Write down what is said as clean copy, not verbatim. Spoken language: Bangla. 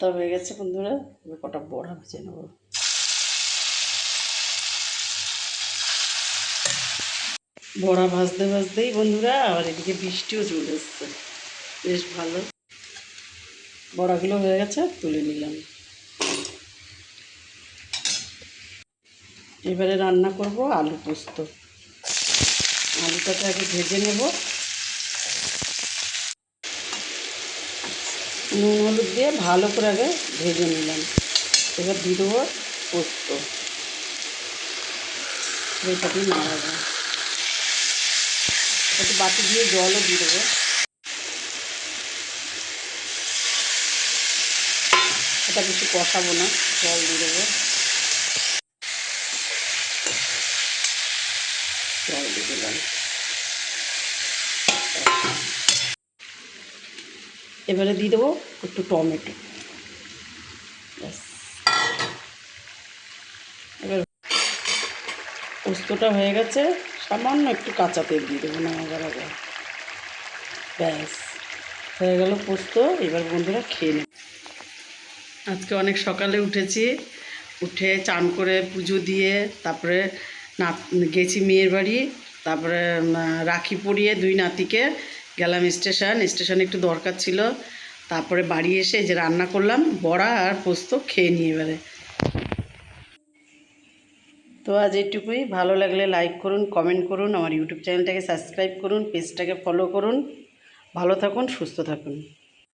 ভাতটা হয়ে গেছে বন্ধুরা, এবার কটা বড়া ভেজে নেব। বড়া ভাজতে ভাজতেই বন্ধুরা আবার এদিকে বৃষ্টিও চলে এসছে, বেশ ভালো। বড়াগুলো হয়ে গেছে, তুলে নিলাম। এবারে রান্না করব আলু পোস্ত। আলুটাকে আগে ভেজে নেব, নুন হলুদ দিয়ে ভালো করে আগে ভেজে নিলাম। এবার দিয়ে দেবো পোস্ত, এটাকে নাড়াবো। একটু বাটি দিয়ে জলও দিয়ে দেবো। এটা কিছু কষাবো না, জল দিয়ে দেবো। জল দিয়ে দিলাম। এবারে দিয়ে দেবো একটু টমেটো। ব্যাস, এবার পোস্তটা হয়ে গেছে, সামান্য একটু কাঁচা তেল দিয়ে দেবো নামাবার আগে। ব্যাস হয়ে গেল পোস্ত। এবার বন্ধুরা খেয়ে নেব। আজকে অনেক সকালে উঠেছি, উঠে চান করে পুজো দিয়ে তারপরে গেছি মেয়ের বাড়ি। তারপরে রাখি পরিয়ে দুই নাতিকে গেলাম স্টেশনে একটু দরকার ছিল। তারপরে বাড়ি এসে যে রান্না করলাম বড়া আর পোস্ত, খেয়ে নিয়ে এবারে। তো আজ এইটুকুই। ভালো লাগলে লাইক করুন, কমেন্ট করুন, আমার ইউটিউব চ্যানেলটাকে সাবস্ক্রাইব করুন, পেজটাকে ফলো করুন। ভালো থাকুন, সুস্থ থাকুন।